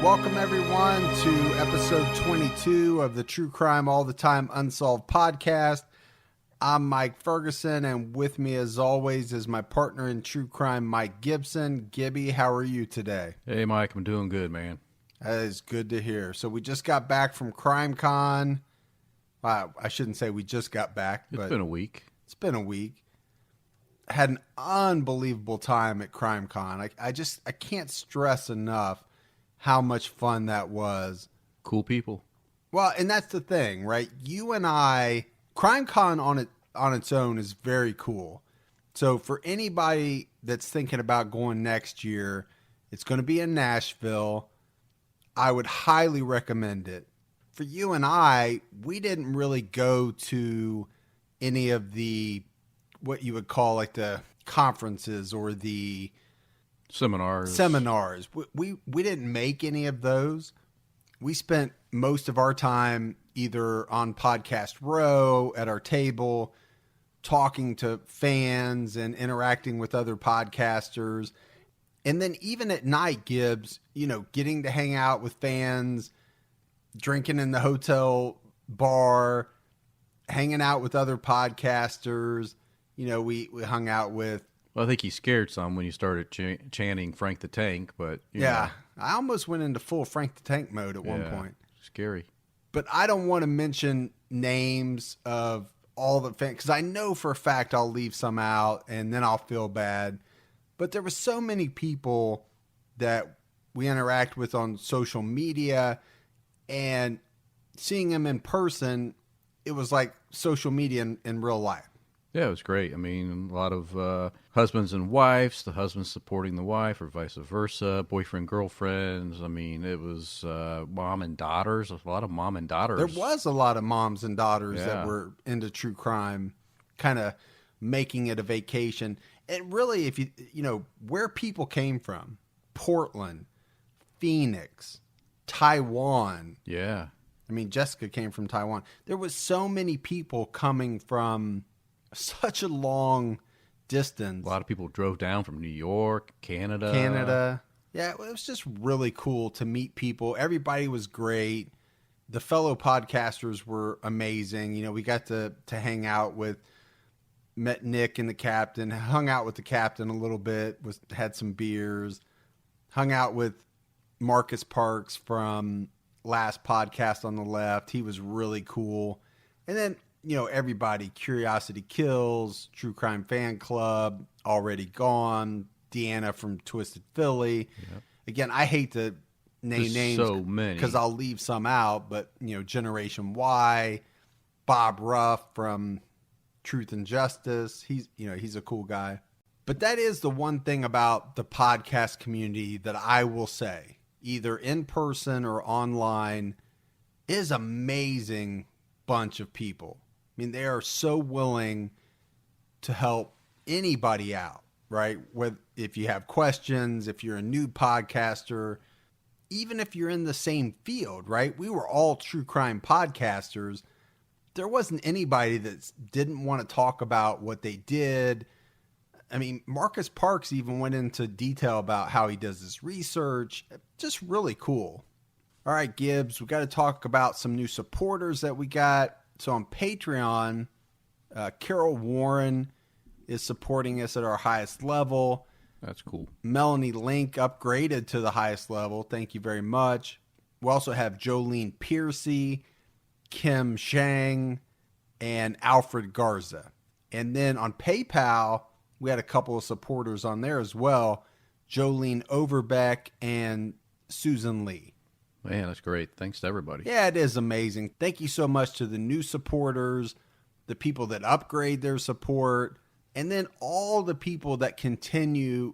Welcome, everyone, to episode 22 of the True Crime All the Time Unsolved podcast. I'm Mike Ferguson, and with me, as always, is my partner in true crime, Mike Gibson. Gibby, how are you today? Hey, Mike, I'm doing good, man. That is good to hear. So we just got back from CrimeCon. I shouldn't say we just got back, but It's been a week. It's been a week. Had an unbelievable time at CrimeCon. I can't stress enough how much fun that was. Cool people. Well, and that's the thing, right? You and I, CrimeCon on its own is very cool. So for anybody that's thinking about going next year, it's going to be in Nashville. I would highly recommend it. For you and I, we didn't really go to any of the, what you would call like the conferences or the seminars. We didn't make any of those. We spent most of our time either on Podcast Row at our table, talking to fans and interacting with other podcasters. And then even at night, Gibbs, getting to hang out with fans, drinking in the hotel bar, hanging out with other podcasters. We hung out with. Well, I think he scared some when you started chanting Frank the Tank, but yeah, I almost went into full Frank the Tank mode at one point. Scary. But I don't want to mention names of all the fans because I know for a fact I'll leave some out and then I'll feel bad. But there were so many people that we interact with on social media, and seeing them in person, it was like social media in real life. Yeah, it was great. I mean, a lot of husbands and wives, the husband supporting the wife or vice versa, boyfriend, girlfriends. I mean, it was mom and daughters, a lot of mom and daughters. There was a lot of moms and daughters that were into true crime, kind of making it a vacation. And really, if where people came from, Portland, Phoenix, Taiwan. Yeah. I mean, Jessica came from Taiwan. There was so many people coming from such a long distance. A lot of people drove down from New York, Canada. Yeah, it was just really cool to meet people. Everybody was great. The fellow podcasters were amazing. We got to hang out met Nick and the captain, hung out with the captain a little bit, had some beers, hung out with Marcus Parks from last podcast on the left. He was really cool. And then everybody, Curiosity Kills, True Crime Fan Club, Already Gone, Deanna from Twisted Philly. Yep. Again, I hate to name names so many because I'll leave some out, but Generation Y, Bob Ruff from Truth and Justice. He's a cool guy. But that is the one thing about the podcast community that I will say, either in person or online, is amazing bunch of people. I mean, they are so willing to help anybody out, right? If you have questions, if you're a new podcaster, even if you're in the same field, right? We were all true crime podcasters. There wasn't anybody that didn't want to talk about what they did. I mean, Marcus Parks even went into detail about how he does his research. Just really cool. All right, Gibbs, we got to talk about some new supporters that we got. So on Patreon, Carol Warren is supporting us at our highest level. That's cool. Melanie Link upgraded to the highest level. Thank you very much. We also have Jolene Piercy, Kim Shang, and Alfred Garza. And then on PayPal, we had a couple of supporters on there as well. Jolene Overbeck and Susan Lee. Man, that's great. Thanks to everybody. Yeah, it is amazing. Thank you so much to the new supporters, the people that upgrade their support, and then all the people that continue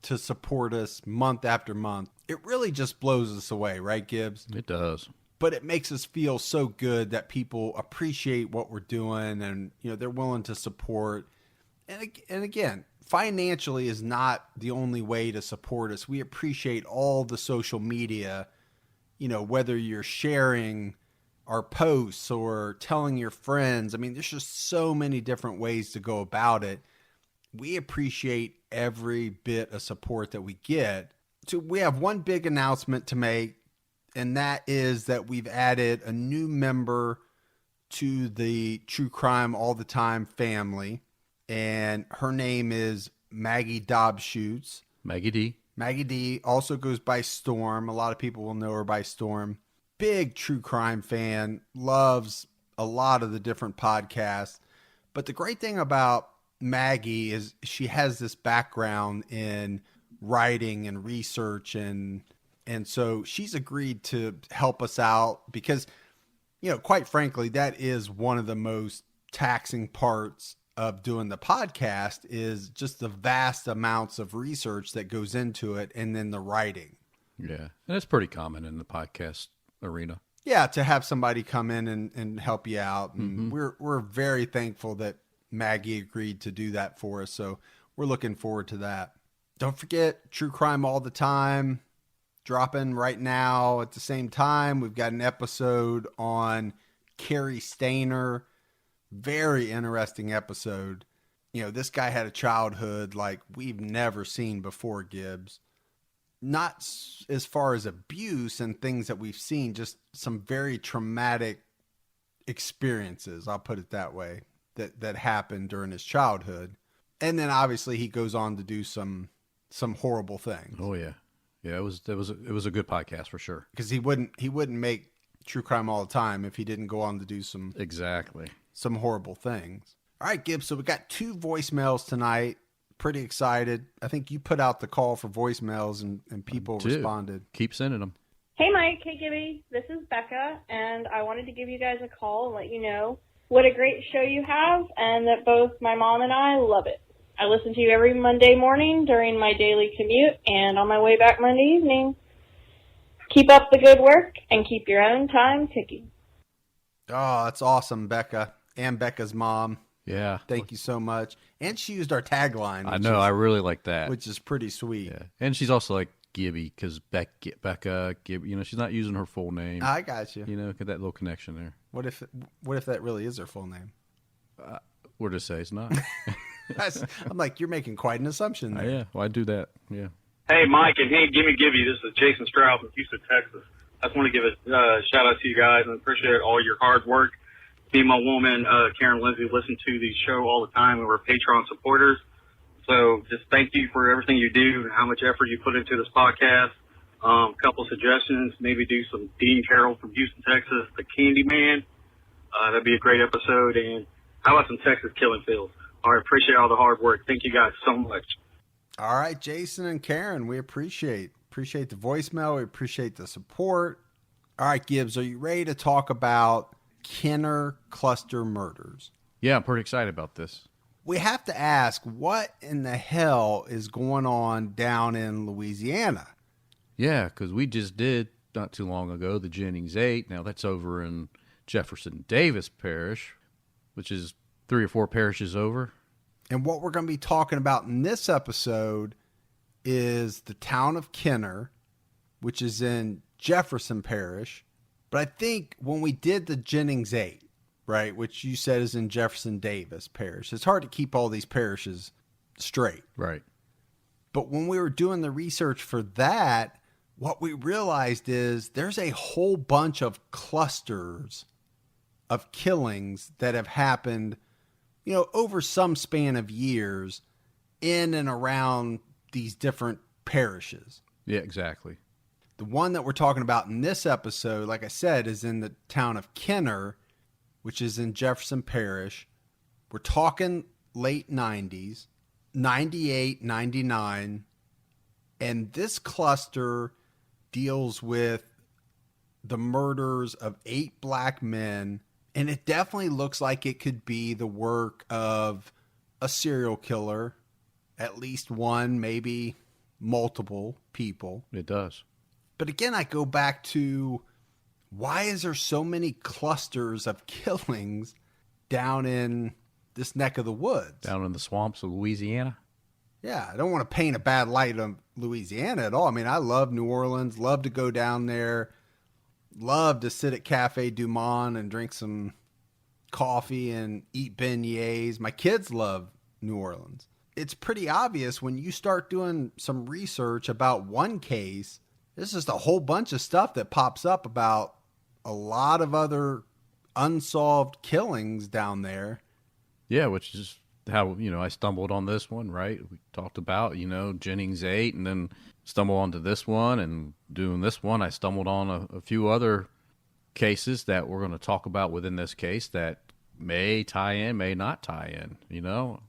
to support us month after month. It really just blows us away, right, Gibbs? It does. But it makes us feel so good that people appreciate what we're doing and they're willing to support. And again, financially is not the only way to support us. We appreciate all the social media, whether you're sharing our posts or telling your friends. I mean, there's just so many different ways to go about it. We appreciate every bit of support that we get. So we have one big announcement to make, and that is that we've added a new member to the True Crime All the Time family, and her name is Maggie Dobschutz. Maggie D. Maggie D also goes by Storm. A lot of people will know her by Storm. Big true crime fan, loves a lot of the different podcasts. But the great thing about Maggie is she has this background in writing and research, and so she's agreed to help us out because, quite frankly, that is one of the most taxing parts of doing the podcast is just the vast amounts of research that goes into it and then the writing. Yeah. And it's pretty common in the podcast arena. Yeah, to have somebody come in and help you out. And we're very thankful that Maggie agreed to do that for us. So we're looking forward to that. Don't forget True Crime All the Time dropping right now at the same time. We've got an episode on Carrie Stainer. Very interesting episode. This guy had a childhood like we've never seen before, Gibbs. Not as far as abuse and things that we've seen, just some very traumatic experiences, I'll put it that way, that happened during his childhood. And then obviously he goes on to do some horrible things. Oh yeah. Yeah, it was a good podcast for sure. Because he wouldn't make True Crime All the Time if he didn't go on to do some horrible things. All right, Gibbs, so we got 2 voicemails tonight. Pretty excited. I think you put out the call for voicemails and people responded. Keep sending them. Hey, Mike. Hey, Gibby. This is Becca, and I wanted to give you guys a call and let you know what a great show you have and that both my mom and I love it. I listen to you every Monday morning during my daily commute and on my way back Monday evening. Keep up the good work and keep your own time ticking. Oh, that's awesome, Becca. And Becca's mom. Yeah. Thank you so much. And she used our tagline. I know. I really like that. Which is pretty sweet. Yeah. And she's also like Gibby because Becca, Gibby, she's not using her full name. I got you. Get that little connection there. What if that really is her full name? We're to say it's not. I'm like, you're making quite an assumption there. Yeah. Well, I do that. Yeah. Hey, Mike, and hey, Gibby. This is Jason Stroud from Houston, Texas. I just want to give a shout out to you guys and appreciate all your hard work. Me and my woman, Karen Lindsay, listen to the show all the time, and we're Patreon supporters. So just thank you for everything you do and how much effort you put into this podcast. Couple suggestions, maybe do some Dean Carroll from Houston, Texas, the Candyman. That'd be a great episode. And how about some Texas killing fields? All right, appreciate all the hard work. Thank you guys so much. All right, Jason and Karen, we appreciate the voicemail. We appreciate the support. All right, Gibbs, are you ready to talk about Kenner cluster murders? Yeah, I'm pretty excited about this. We have to ask, what in the hell is going on down in Louisiana? Yeah, because we just did, not too long ago, the Jennings 8. Now, that's over in Jefferson Davis Parish, which is 3 or 4 parishes over. And what we're going to be talking about in this episode is the town of Kenner, which is in Jefferson Parish. But I think when we did the Jennings 8, right, which you said is in Jefferson Davis Parish, it's hard to keep all these parishes straight. Right. But when we were doing the research for that, what we realized is there's a whole bunch of clusters of killings that have happened, over some span of years in and around these different parishes. Yeah, exactly. The one that we're talking about in this episode, like I said, is in the town of Kenner, which is in Jefferson Parish. We're talking late 90s, 98, 99. And this cluster deals with the murders of 8 black men. And it definitely looks like it could be the work of a serial killer, at least one, maybe multiple people. It does. But again, I go back to, why is there so many clusters of killings down in this neck of the woods? Down in the swamps of Louisiana? Yeah, I don't want to paint a bad light on Louisiana at all. I mean, I love New Orleans, love to go down there, love to sit at Cafe Du Monde and drink some coffee and eat beignets. My kids love New Orleans. it's pretty obvious when you start doing some research about one case, there's just a whole bunch of stuff that pops up about a lot of other unsolved killings down there. Yeah, which is how, I stumbled on this one, right? We talked about, Jennings 8, and then stumbled onto this one, and doing this one, I stumbled on a few other cases that we're going to talk about within this case that may tie in, may not tie in,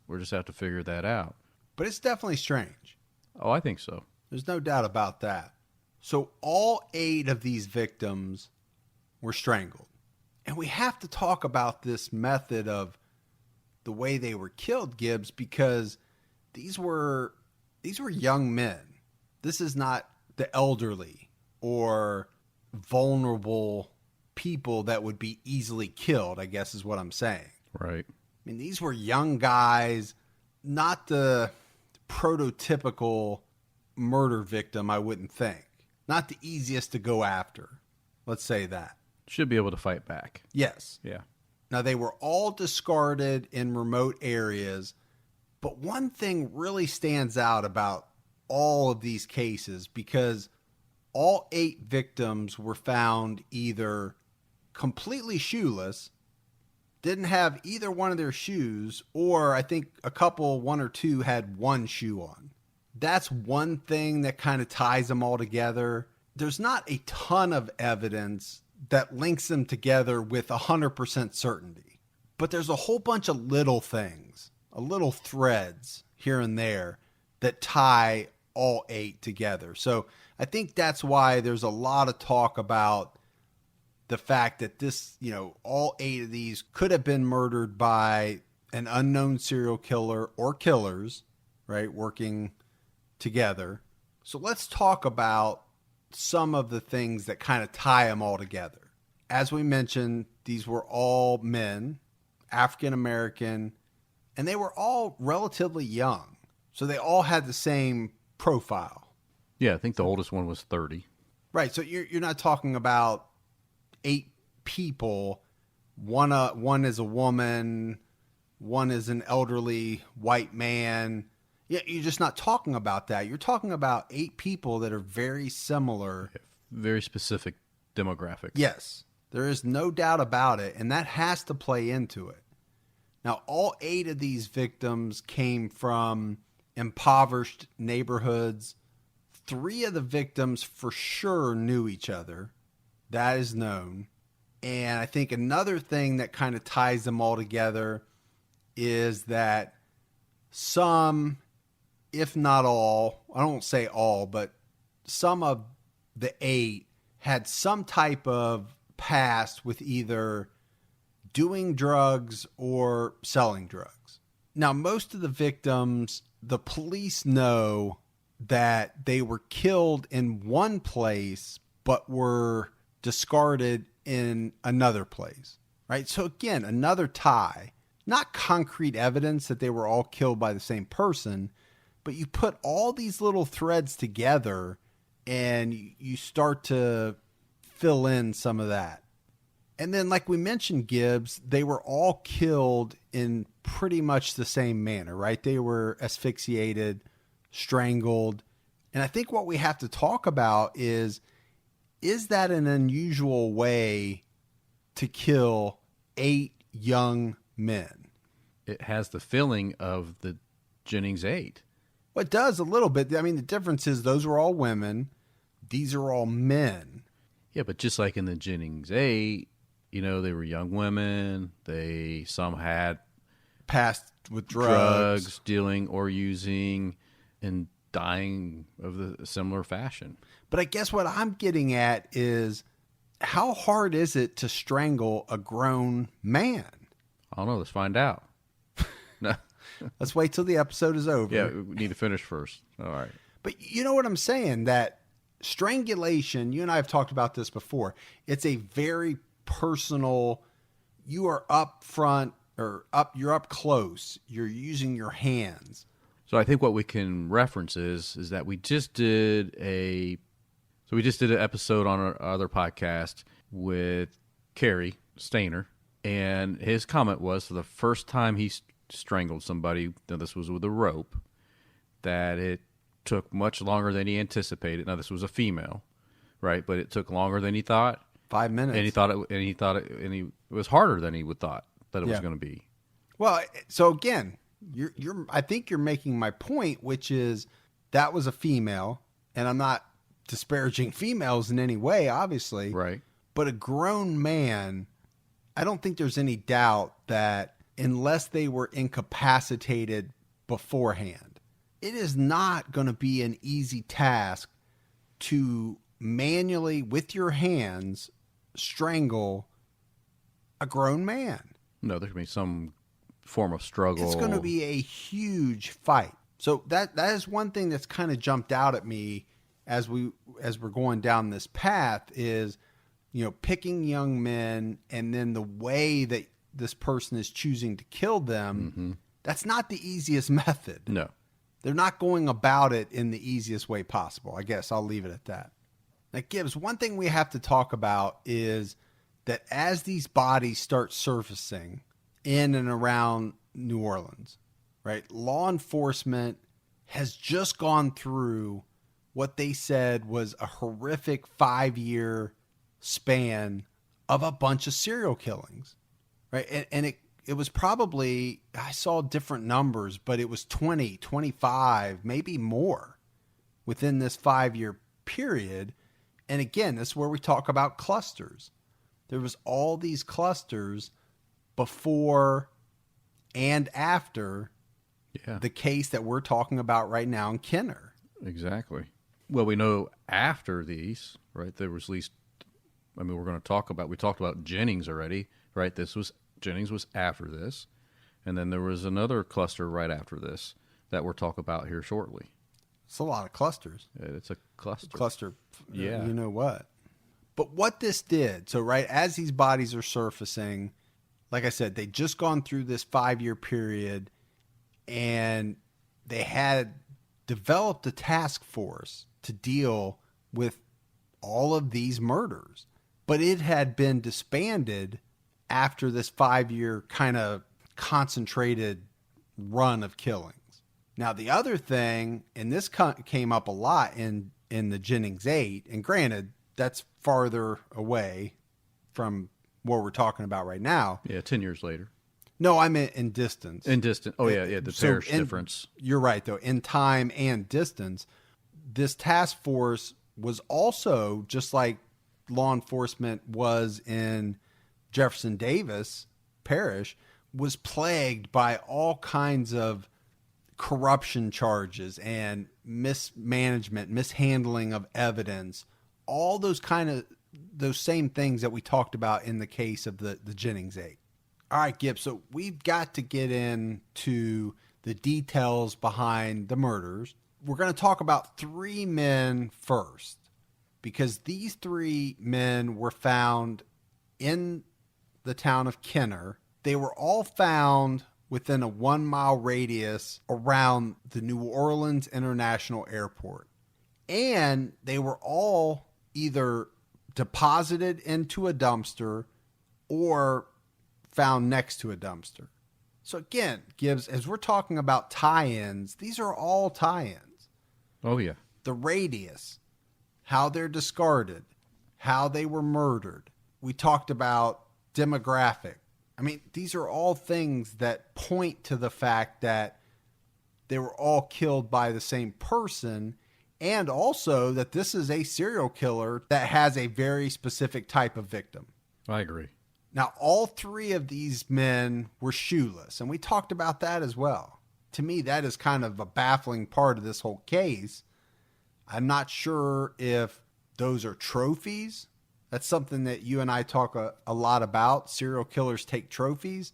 We'll just have to figure that out. But it's definitely strange. Oh, I think so. There's no doubt about that. So all 8 of these victims were strangled. And we have to talk about this method of the way they were killed, Gibbs, because these were young men. This is not the elderly or vulnerable people that would be easily killed, I guess is what I'm saying. Right. I mean, these were young guys, not the prototypical murder victim, I wouldn't think. Not the easiest to go after. Let's say that. Should be able to fight back. Yes. Yeah. Now, they were all discarded in remote areas, but one thing really stands out about all of these cases because all 8 victims were found either completely shoeless, didn't have either one of their shoes, or I think a couple, 1 or 2, had one shoe on. That's one thing that kind of ties them all together. There's not a ton of evidence that links them together with 100% certainty. But there's a whole bunch of little things, little threads here and there that tie all 8 together. So I think that's why there's a lot of talk about the fact that this, all 8 of these could have been murdered by an unknown serial killer or killers, right, working together. So let's talk about some of the things that kind of tie them all together. As we mentioned, these were all men, African American, and they were all relatively young. So they all had the same profile. Yeah, I think the oldest one was 30. Right. So you're not talking about 8 people. One is a woman, one is an elderly white man. Yeah, you're just not talking about that. You're talking about 8 people that are very similar. Very specific demographics. Yes, there is no doubt about it, and that has to play into it. Now, all 8 of these victims came from impoverished neighborhoods. 3 of the victims for sure knew each other. That is known. And I think another thing that kind of ties them all together is that some, if not all, I don't say all, but some of the 8 had some type of past with either doing drugs or selling drugs. Now, most of the victims, the police know that they were killed in one place, but were discarded in another place, right? So again, another tie, not concrete evidence that they were all killed by the same person, but you put all these little threads together and you start to fill in some of that. And then, like we mentioned, Gibbs, they were all killed in pretty much the same manner, right? They were asphyxiated, strangled. And I think what we have to talk about is that an unusual way to kill 8 young men? It has the feeling of the Jennings 8. Well, it does a little bit. I mean, the difference is those were all women. These are all men. Yeah, but just like in the Jennings 8, they were young women. Some had Passed with drugs, dealing or using, and dying of the similar fashion. But I guess what I'm getting at is how hard is it to strangle a grown man? I don't know. Let's find out. No. Let's wait till the episode is over. Yeah, we need to finish first. All right. But you know what I'm saying? That strangulation, you and I have talked about this before. It's a very personal, you are up front or you're up close. You're using your hands. So I think what we can reference is that we just did an episode on our other podcast with Kerry Stainer, and his comment was, for the first time he strangled somebody, now this was with a rope, that it took much longer than he anticipated. Now this was a female, right? But it took longer than he thought. 5 minutes. And it was harder than he would thought that it was going to be. Well, so again, I think you're making my point, which is that was a female, and I'm not disparaging females in any way, obviously. Right. But a grown man, I don't think there's any doubt that unless they were incapacitated beforehand, it is not going to be an easy task to manually, with your hands, strangle a grown man. No, there could be some form of struggle. It's going to be a huge fight. So that is one thing that's kind of jumped out at me as we're going down this path is, picking young men and then the way that this person is choosing to kill them. Mm-hmm. That's not the easiest method. No. They're not going about it in the easiest way possible. I guess I'll leave it at that. Now, Gibbs, one thing we have to talk about is that as these bodies start surfacing in and around New Orleans, right, law enforcement has just gone through what they said was a horrific 5-year span of a bunch of serial killings, right? And it was probably, I saw different numbers, but it was 20, 25, maybe more within this 5-year period. And again, this is where we talk about clusters. There was all these clusters before and after the case that we're talking about right now in Kenner. Exactly. Well, we know after these, right, there was at least, we're going to talk about, we talked about Jennings already, right? Jennings was after this. And then there was another cluster right after this that we'll talk about here shortly. It's a lot of clusters. It's a cluster. Yeah. You know what? But what this did, so right, as these bodies are surfacing, like I said, they just gone through this 5-year period and they had developed a task force to deal with all of these murders. But it had been disbanded after this 5-year kind of concentrated run of killings. Now, the other thing, and this came up a lot in the Jennings 8, and granted, that's farther away from what we're talking about right now. Yeah, 10 years later. No, I meant in distance. In distance. Oh, yeah, the parish difference. You're right, though. In time and distance, this task force was also, just like law enforcement was in Jefferson Davis Parish, was plagued by all kinds of corruption charges and mismanagement, mishandling of evidence, all those same things that we talked about in the case of the Jennings 8. All right, Gibbs, so we've got to get into the details behind the murders. We're going to talk about 3 men first, because these 3 men were found in the town of Kenner. They were all found within a 1-mile radius around the New Orleans International Airport. And they were all either deposited into a dumpster or found next to a dumpster. So again, Gibbs, as we're talking about tie-ins, these are all tie-ins. Oh, yeah. The radius, how they're discarded, how they were murdered. We talked about demographic. I mean, these are all things that point to the fact that they were all killed by the same person, and also that this is a serial killer that has a very specific type of victim. I agree. Now, all 3 of these men were shoeless, and we talked about that as well. To me, that is kind of a baffling part of this whole case. I'm not sure if those are trophies. That's something that you and I talk a lot about. Serial killers take trophies.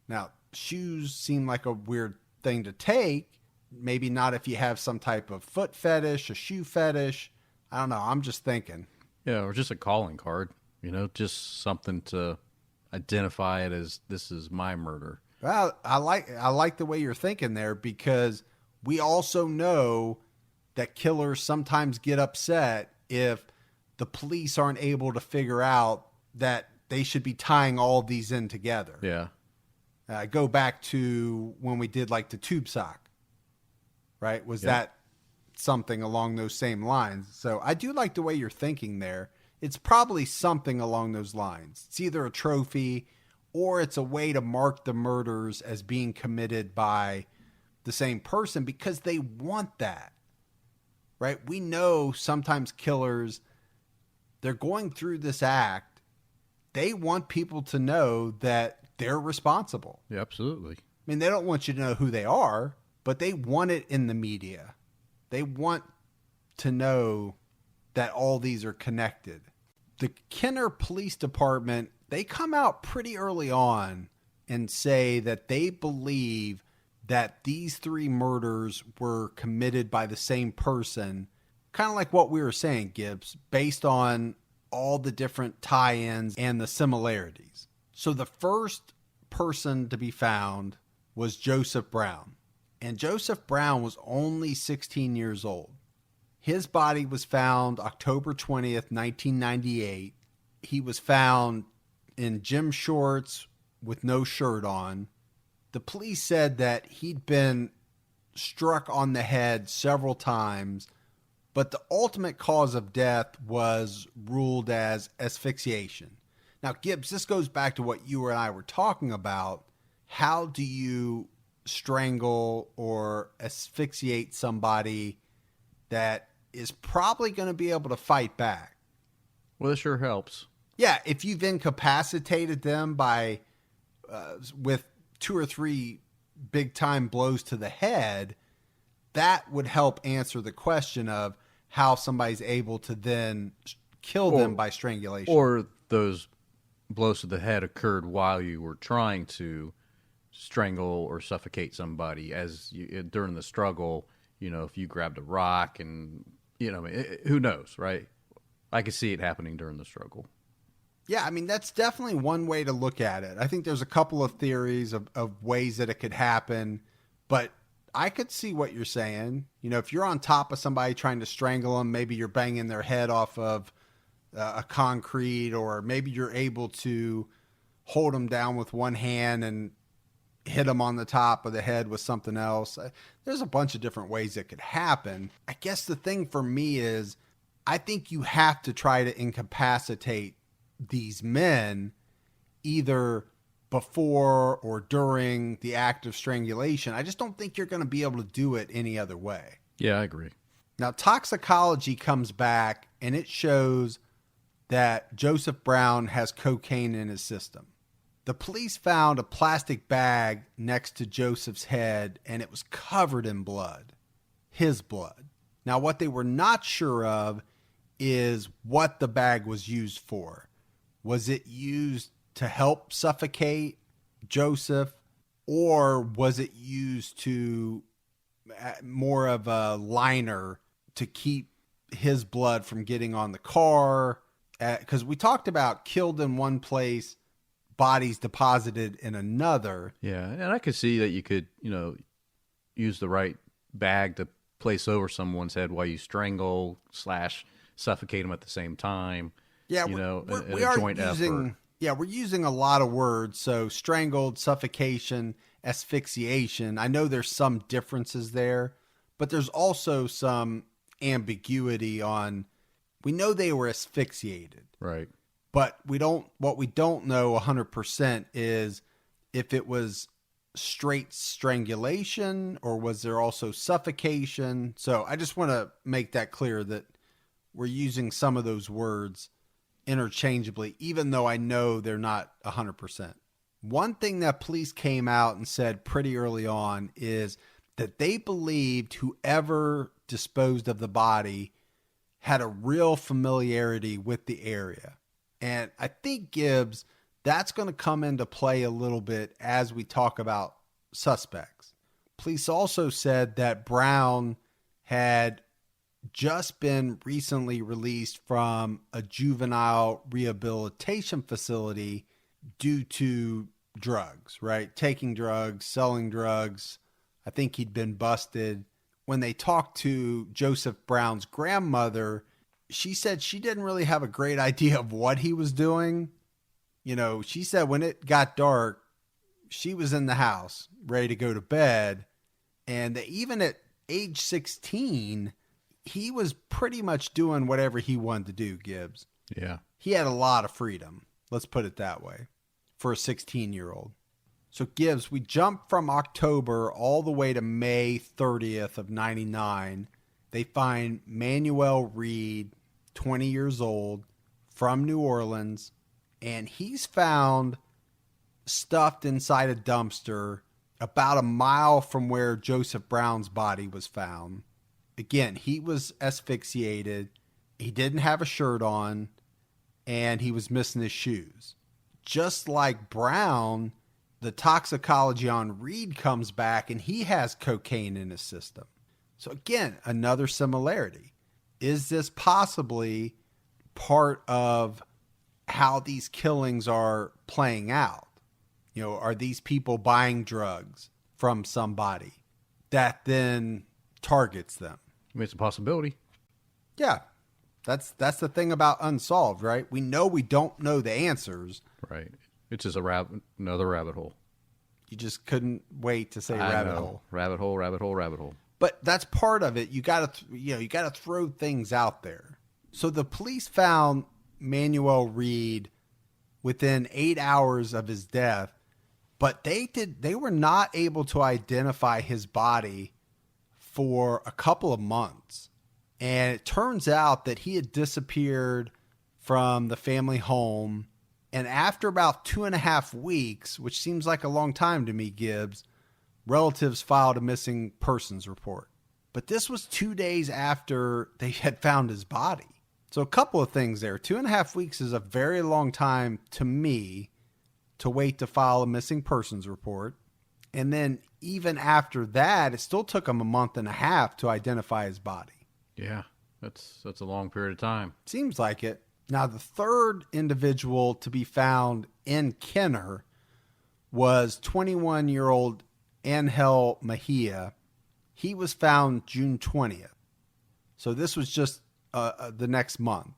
Now, shoes seem like a weird thing to take. Maybe not if you have some type of foot fetish, a shoe fetish. I don't know. I'm just thinking. Yeah, or just a calling card. Just something to identify it as, this is my murder. Well, I like the way you're thinking there, because we also know that killers sometimes get upset if the police aren't able to figure out that they should be tying all these in together. Yeah. Go back to when we did like the tube sock, right? Was that something along those same lines? So I do like the way you're thinking there. It's probably something along those lines. It's either a trophy or it's a way to mark the murders as being committed by the same person because they want that, right? We know sometimes killers, they're going through this act. They want people to know that they're responsible. Yeah, absolutely. I mean, they don't want you to know who they are, but they want it in the media. They want to know that all these are connected. The Kenner Police Department, they come out pretty early on and say that they believe that these 3 murders were committed by the same person, kind of like what we were saying, Gibbs, based on all the different tie-ins and the similarities. So the first person to be found was Joseph Brown. And Joseph Brown was only 16 years old. His body was found October 20th, 1998. He was found in gym shorts with no shirt on. The police said that he'd been struck on the head several times, but the ultimate cause of death was ruled as asphyxiation. Now, Gibbs, this goes back to what you and I were talking about. How do you strangle or asphyxiate somebody that is probably going to be able to fight back? Well, it sure helps. Yeah, if you've incapacitated them by with 2 or 3 big time blows to the head, that would help answer the question of how somebody's able to then kill them by strangulation. Or those blows to the head occurred while you were trying to strangle or suffocate somebody during the struggle. You know, if you grabbed a rock and, who knows, right? I could see it happening during the struggle. Yeah, I mean, that's definitely one way to look at it. I think there's a couple of theories of ways that it could happen, but I could see what you're saying. You know, if you're on top of somebody trying to strangle them, maybe you're banging their head off of a concrete, or maybe you're able to hold them down with one hand and hit them on the top of the head with something else. There's a bunch of different ways it could happen. I guess the thing for me is I think you have to try to incapacitate these men either before or during the act of strangulation. I just don't think you're going to be able to do it any other way. Yeah, I agree. Now, toxicology comes back and it shows that Joseph Brown has cocaine in his system. The police found a plastic bag next to Joseph's head and it was covered in blood, his blood. Now, what they were not sure of is what the bag was used for. Was it used to help suffocate Joseph, or was it used to more of a liner to keep his blood from getting on the car? Because we talked about killed in one place, bodies deposited in another. Yeah, and I could see that you could, use the right bag to place over someone's head while you strangle / suffocate them at the same time. Yeah, we are joint using effort. Yeah, we're using a lot of words. So strangled, suffocation, asphyxiation. I know there's some differences there, but there's also some ambiguity on. We know they were asphyxiated, Right. but what we don't know 100% is if it was straight strangulation or was there also suffocation. So I just want to make that clear that we're using some of those words interchangeably, even though I know they're not 100%. One thing that police came out and said pretty early on is that they believed whoever disposed of the body had a real familiarity with the area. And I think, Gibbs, that's going to come into play a little bit as we talk about suspects. Police also said that Brown had just been recently released from a juvenile rehabilitation facility due to drugs, right? Taking drugs, selling drugs. I think he'd been busted. When they talked to Joseph Brown's grandmother, she said she didn't really have a great idea of what he was doing. You know, she said when it got dark, she was in the house ready to go to bed. And even at age 16, he was pretty much doing whatever he wanted to do, Gibbs. Yeah. He had a lot of freedom. Let's put it that way for a 16-year-old. So Gibbs, we jump from October all the way to May 30th of 99. They find Manuel Reed, 20 years old, from New Orleans, and he's found stuffed inside a dumpster about a mile from where Joseph Brown's body was found. Again, he was asphyxiated. He didn't have a shirt on, and he was missing his shoes. Just like Brown, the toxicology on Reed comes back, and he has cocaine in his system. So again, another similarity. Is this possibly part of how these killings are playing out? You know, are these people buying drugs from somebody that then targets them? I mean, it's a possibility. Yeah. That's the thing about Unsolved, right? We know we don't know the answers. Right. It's just another rabbit hole. You just couldn't wait to say rabbit hole. Rabbit hole, rabbit hole, rabbit hole. But that's part of it. You got to throw things out there. So the police found Manuel Reed within 8 hours of his death, but they were not able to identify his body for a couple of months. And it turns out that he had disappeared from the family home. And after about 2.5 weeks, which seems like a long time to me, Gibbs, relatives filed a missing persons report. But this was 2 days after they had found his body. So a couple of things there. 2.5 weeks is a very long time to me to wait to file a missing persons report. And then even after that, it still took him a month and a half to identify his body. Yeah, that's a long period of time. Seems like it. Now, the third individual to be found in Kenner was 21-year-old Angel Mejia. He was found June 20th. So this was just the next month.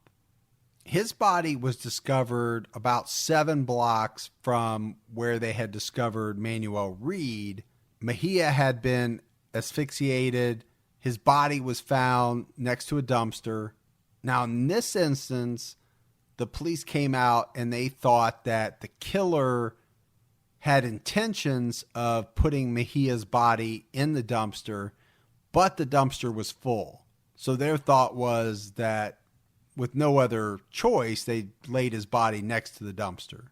His body was discovered about 7 blocks from where they had discovered Manuel Reed. Mejia had been asphyxiated. His body was found next to a dumpster. Now, in this instance, the police came out and they thought that the killer had intentions of putting Mejia's body in the dumpster, but the dumpster was full. So their thought was that with no other choice, they laid his body next to the dumpster.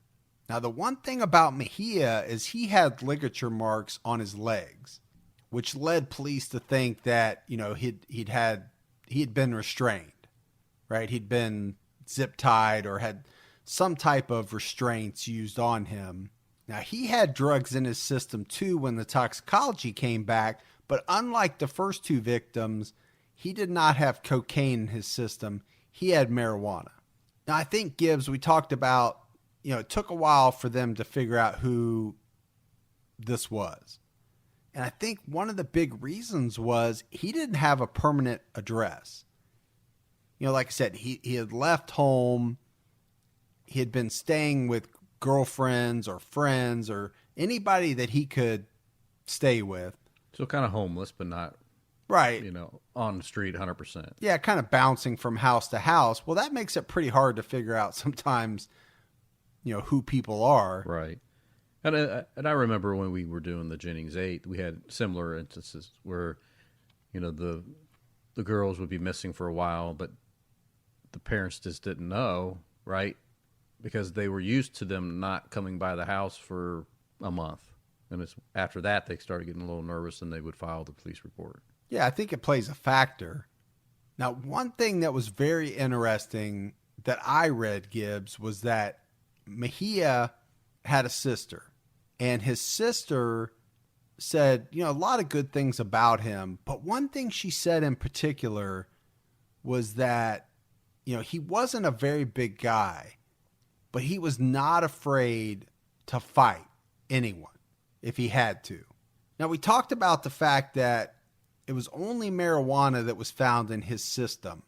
Now, the one thing about Mejia is he had ligature marks on his legs, which led police to think that, you know, he had been restrained, right? He'd been zip tied or had some type of restraints used on him. Now, he had drugs in his system too when the toxicology came back, but unlike the first 2 victims, he did not have cocaine in his system. He had marijuana. Now, I think, Gibbs, we talked about, you know, it took a while for them to figure out who this was. And I think one of the big reasons was he didn't have a permanent address. You know, like I said, he had left home. He had been staying with girlfriends or friends or anybody that he could stay with. So kind of homeless, but not, right, you know, on the street 100%. Yeah, kind of bouncing from house to house. Well, that makes it pretty hard to figure out sometimes, you know, who people are. Right. And I remember when we were doing the Jennings 8, we had similar instances where, you know, the girls would be missing for a while, but the parents just didn't know, right? Because they were used to them not coming by the house for a month. And it's after that they started getting a little nervous and they would file the police report. Yeah, I think it plays a factor. Now, one thing that was very interesting that I read, Gibbs, was that Mejia had a sister. And his sister said, you know, a lot of good things about him. But one thing she said in particular was that, you know, he wasn't a very big guy, but he was not afraid to fight anyone if he had to. Now, we talked about the fact that it was only marijuana that was found in his system,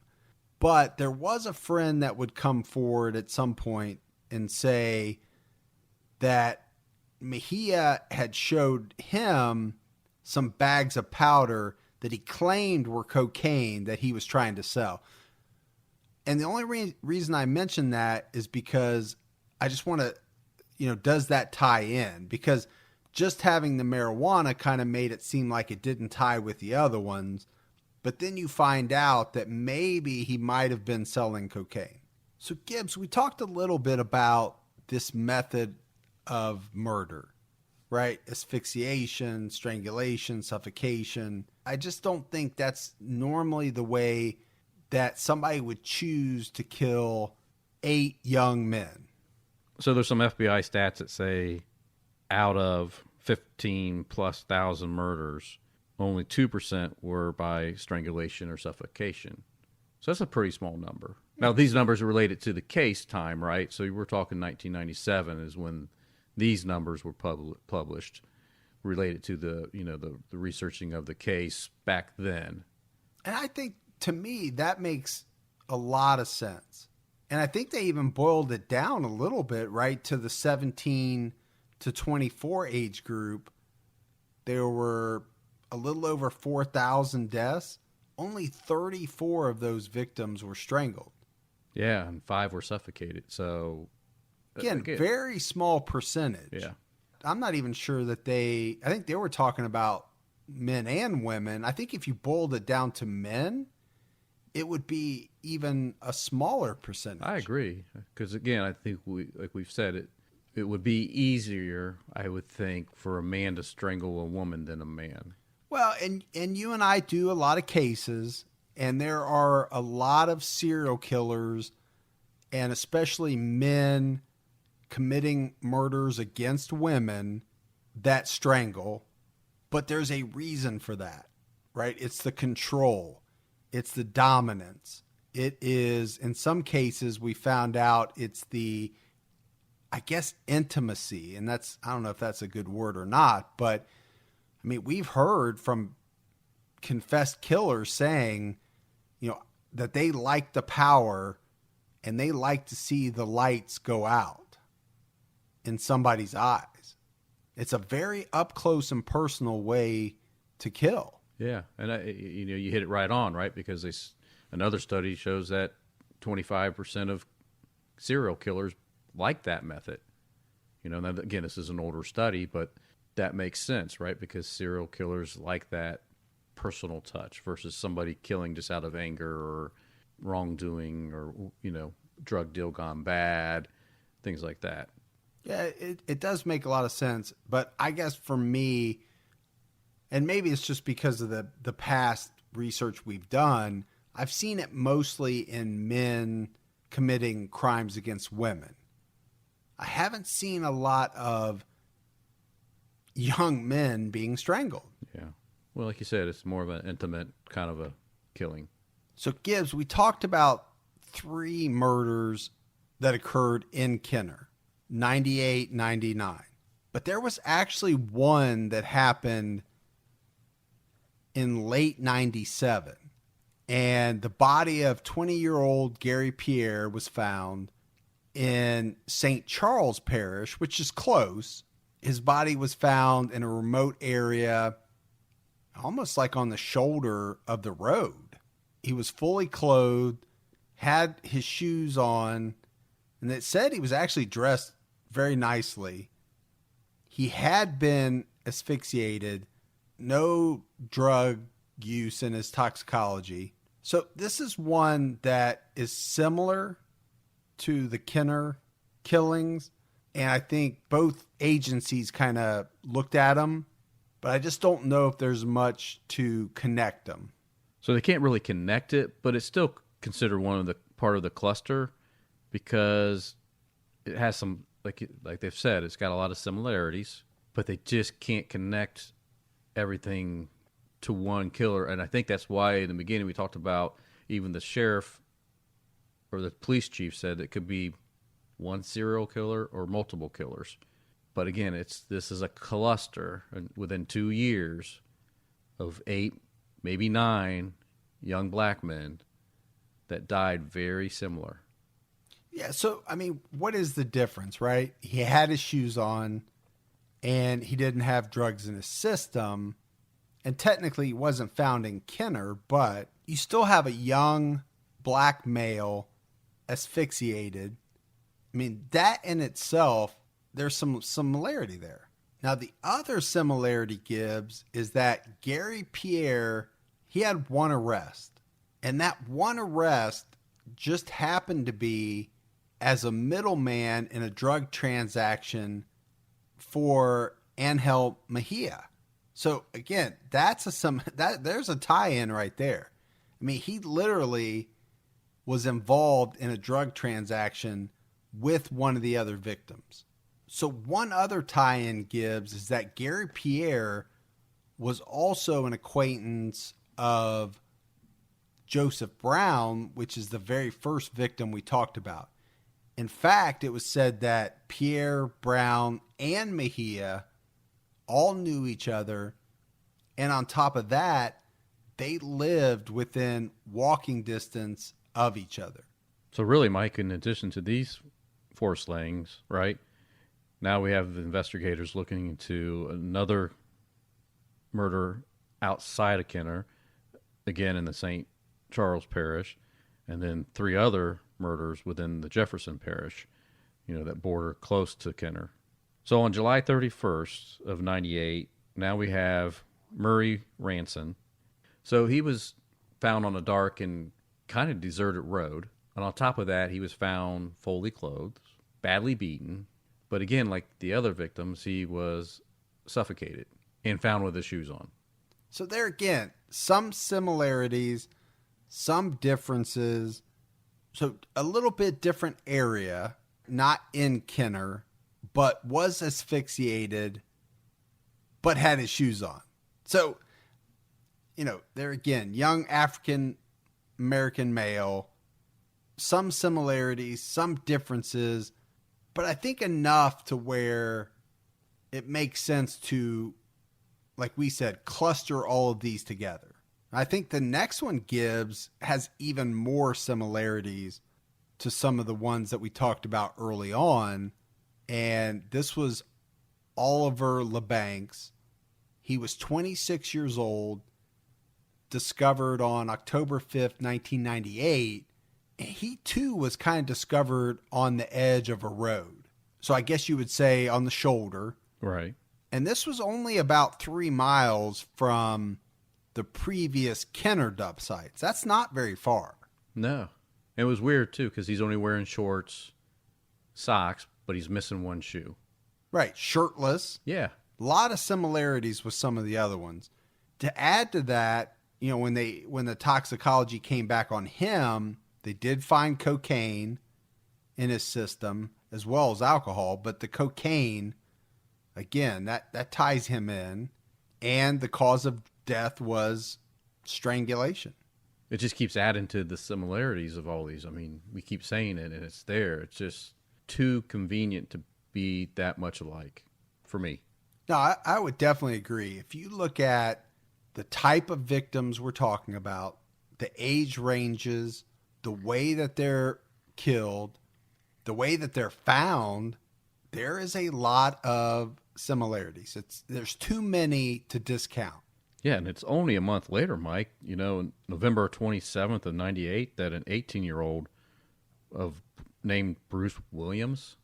but there was a friend that would come forward at some point and say that Mejia had showed him some bags of powder that he claimed were cocaine that he was trying to sell. And the only reason I mention that is because I just want to, does that tie in? Because just having the marijuana kind of made it seem like it didn't tie with the other ones. But then you find out that maybe he might have been selling cocaine. So Gibbs, we talked a little bit about this method of murder, right? Asphyxiation, strangulation, suffocation. I just don't think that's normally the way that somebody would choose to kill 8 young men. So there's some FBI stats that say out of 15 plus thousand murders, only 2% were by strangulation or suffocation. So that's a pretty small number. Now, these numbers are related to the case time, right? So we're talking 1997 is when these numbers were published, related to the researching of the case back then. And I think, to me, that makes a lot of sense. And I think they even boiled it down a little bit, right, to the 17 to 24 age group. There were a little over 4,000 deaths. Only 34 of those victims were strangled. Yeah, and 5 were suffocated. So, again, very small percentage. Yeah. I'm not even sure that I think they were talking about men and women. I think if you boiled it down to men, it would be even a smaller percentage. I agree. Because, again, I think we've said, it would be easier, I would think, for a man to strangle a woman than a man. Well, and you and I do a lot of cases, and there are a lot of serial killers, and especially men committing murders against women that strangle, but there's a reason for that, right? It's the control. It's the dominance. It is, in some cases, we found out it's the, I guess, intimacy. And that's, I don't know if that's a good word or not, but I mean, we've heard from confessed killers saying, that they like the power and they like to see the lights go out in somebody's eyes. It's a very up close and personal way to kill. Yeah, and you hit it right on, right? Because another study shows that 25% of serial killers like that method. Now, again, this is an older study, but that makes sense, right? Because serial killers like that personal touch versus somebody killing just out of anger or wrongdoing or, drug deal gone bad, things like that. Yeah, it does make a lot of sense. But I guess for me, and maybe it's just because of the past research we've done, I've seen it mostly in men committing crimes against women. I haven't seen a lot of young men being strangled. Yeah. Well, like you said, it's more of an intimate kind of a killing. So, Gibbs, we talked about 3 murders that occurred in Kenner, 98, 99. But there was actually one that happened in late 97. And the body of 20-year-old Gary Pierre was found in St. Charles Parish, which is close. His body was found in a remote area, almost like on the shoulder of the road. He was fully clothed, had his shoes on, and it said he was actually dressed very nicely. He had been asphyxiated, no drug use in his toxicology. So this is one that is similar to the Kenner killings, and I think both agencies kind of looked at them, but I just don't know if there's much to connect them. So they can't really connect it, but it's still considered one of the part of the cluster because it has some, like they've said, it's got a lot of similarities, but they just can't connect everything to one killer. And I think that's why in the beginning we talked about even the sheriff or the police chief said it could be one serial killer or multiple killers. But again, this is a cluster, and within 2 years of 8, maybe 9 young black men that died very similar. Yeah, so, I mean, what is the difference, right? He had his shoes on. and he didn't have drugs in his system. And technically, he wasn't found in Kenner, but you still have a young black male asphyxiated. I mean, that in itself, there's some similarity there. Now, the other similarity, Gibbs, is that Gary Pierre, he had one arrest. And that one arrest just happened to be as a middleman in a drug transaction for Angel Mejia. So again, there's a tie-in right there. I mean, he literally was involved in a drug transaction with one of the other victims. So one other tie-in, Gibbs, is that Gary Pierre was also an acquaintance of Joseph Brown, which is the very first victim we talked about. In fact, it was said that Pierre, Brown, and Mejia all knew each other. And on top of that, they lived within walking distance of each other. So really, Mike, in addition to these 4 slayings, right, now we have the investigators looking into another murder outside of Kenner, again in the St. Charles Parish, and then 3 other murders within the Jefferson Parish, that border close to Kenner. So on July 31st of 98, now we have Murray Ranson. So he was found on a dark and kind of deserted road. And on top of that, he was found fully clothed, badly beaten. But again, like the other victims, he was suffocated and found with his shoes on. So there again, some similarities, some differences. So a little bit different area, not in Kenner, but was asphyxiated, but had his shoes on. So, there again, young African American male, some similarities, some differences, but I think enough to where it makes sense to, like we said, cluster all of these together. I think the next one, Gibbs, has even more similarities to some of the ones that we talked about early on. And this was Oliver LeBancs. He was 26 years old, discovered on October 5th, 1998. And he too was kind of discovered on the edge of a road. So I guess you would say on the shoulder. Right. And this was only about 3 miles from the previous Kenner dump sites. That's not very far. No. It was weird too, because he's only wearing shorts, socks, but he's missing one shoe. Right. Shirtless. Yeah. A lot of similarities with some of the other ones. To add to that, when the toxicology came back on him, they did find cocaine in his system as well as alcohol, but the cocaine, again, that ties him in, and the cause of death was strangulation. It just keeps adding to the similarities of all these. I mean, we keep saying it, and it's there. It's just too convenient to be that much alike for me. No, I would definitely agree. If you look at the type of victims we're talking about, the age ranges, the way that they're killed, the way that they're found, there is a lot of similarities. There's too many to discount. Yeah, and it's only a month later, Mike, November 27th of 98, that an 18-year-old named Bruce Williams,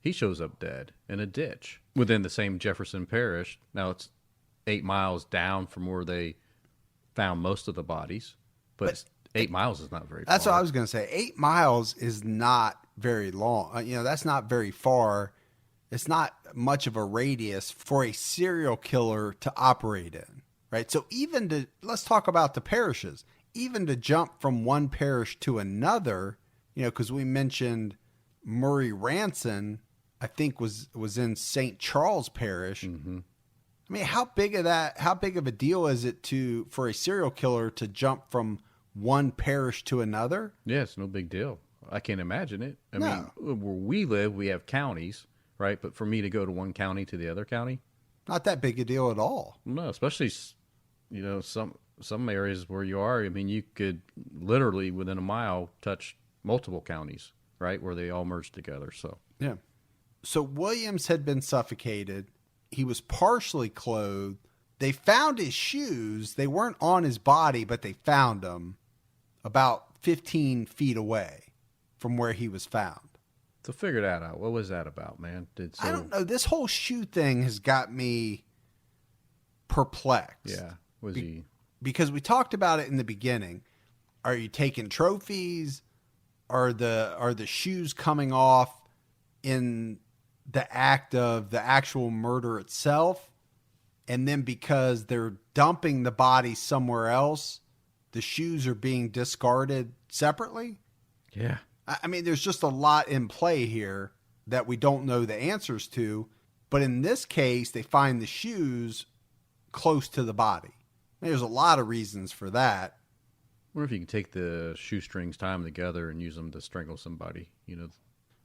he shows up dead in a ditch within the same Jefferson Parish. Now, it's 8 miles down from where they found most of the bodies, but 8 miles is not very far. That's what I was going to say. 8 miles is not very long. That's not very far. It's not much of a radius for a serial killer to operate in, right? So let's talk about the parishes. Even to jump from one parish to another, because we mentioned Murray Ranson, I think was in St. Charles Parish. Mm-hmm. I mean, how big of a deal is it for a serial killer to jump from one parish to another? Yeah, it's no big deal. I can't imagine it. I No. mean, where we live, we have counties, right? But for me to go to one county to the other county, Not that big a deal at all. no, especially, some areas where you are. I mean, you could literally within a mile touch multiple counties, right? Where they all merge together. So, Yeah. So Williams had been suffocated. He was partially clothed. They found his shoes. They weren't on his body, but they found them about 15 feet away from where he was found. So figure that out. What was that about, man? I don't know. This whole shoe thing has got me perplexed. Yeah. Because we talked about it in the beginning. Are you taking trophies? Are the shoes coming off in the act of the actual murder itself? And then because they're dumping the body somewhere else, the shoes are being discarded separately? Yeah. I mean, there's just a lot in play here that we don't know the answers to. But in this case, they find the shoes close to the body. There's a lot of reasons for that. I wonder if you can take the shoestrings, tie them together, and use them to strangle somebody.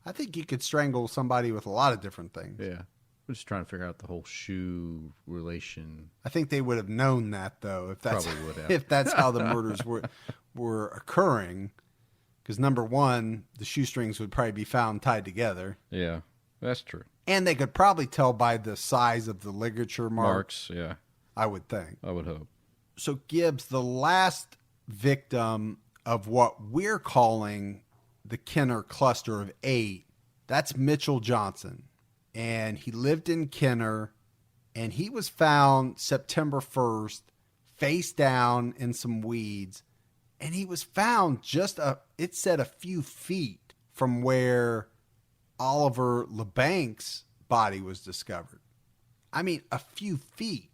I think you could strangle somebody with a lot of different things. Yeah. We're just trying to figure out the whole shoe relation. I think they would have known that, though, if that's Probably would have. if that's how the murders were occurring. Because number one, the shoestrings would probably be found tied together. Yeah, that's true. And they could probably tell by the size of the ligature marks. Yeah. I would think. I would hope. So Gibbs, the last victim of what we're calling the Kenner cluster of 8, that's Mitchell Johnson. And he lived in Kenner, and he was found September 1st, face down in some weeds. And he was found it said a few feet from where Oliver LeBank's body was discovered. I mean, a few feet.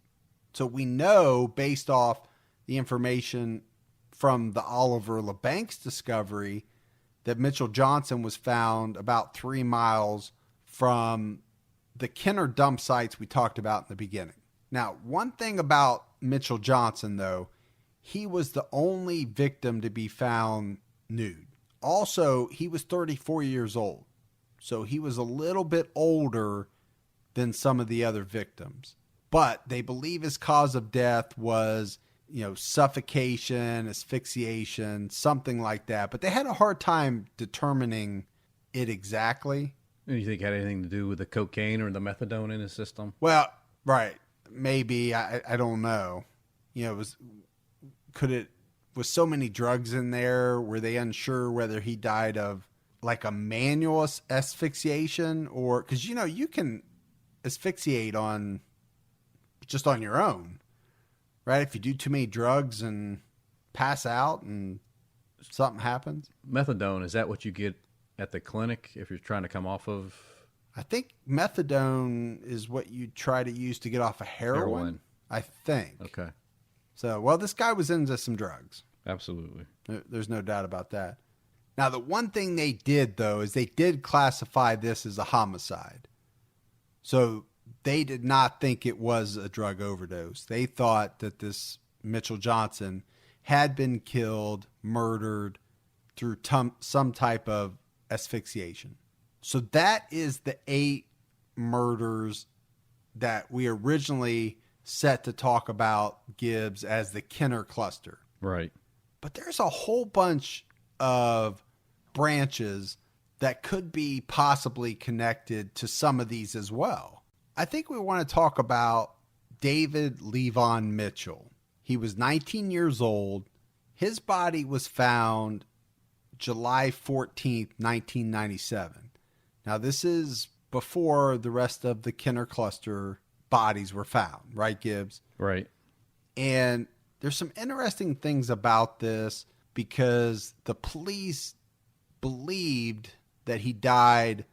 So we know, based off the information from the Oliver LeBank's discovery, that Mitchell Johnson was found about 3 miles from the Kenner dump sites we talked about in the beginning. Now, one thing about Mitchell Johnson, though, he was the only victim to be found nude. Also, he was 34 years old. So he was a little bit older than some of the other victims. But they believe his cause of death was, suffocation, asphyxiation, something like that. But they had a hard time determining it exactly. Do you think it had anything to do with the cocaine or the methadone in his system? Well, right. Maybe. I don't know. Was so many drugs in there? Were they unsure whether he died of like a manual asphyxiation or, because, you can asphyxiate just on your own, right? If you do too many drugs and pass out and something happens. Methadone, is that what you get at the clinic if you're trying to come off of? I think methadone is what you try to use to get off of heroin. I think. Okay. So, this guy was into some drugs. Absolutely. There's no doubt about that. Now, the one thing they did, though, is they did classify this as a homicide. So they did not think it was a drug overdose. They thought that this Mitchell Johnson had been killed, murdered through some type of asphyxiation. So that is the 8 murders that we originally set to talk about Gibbs as the Kenner cluster. Right. But there's a whole bunch of branches that could be possibly connected to some of these as well. I think we want to talk about David Levon Mitchell. He was 19 years old. His body was found July 14th, 1997. Now, this is before the rest of the Kenner cluster bodies were found, right, Gibbs? Right. And there's some interesting things about this because the police believed that he died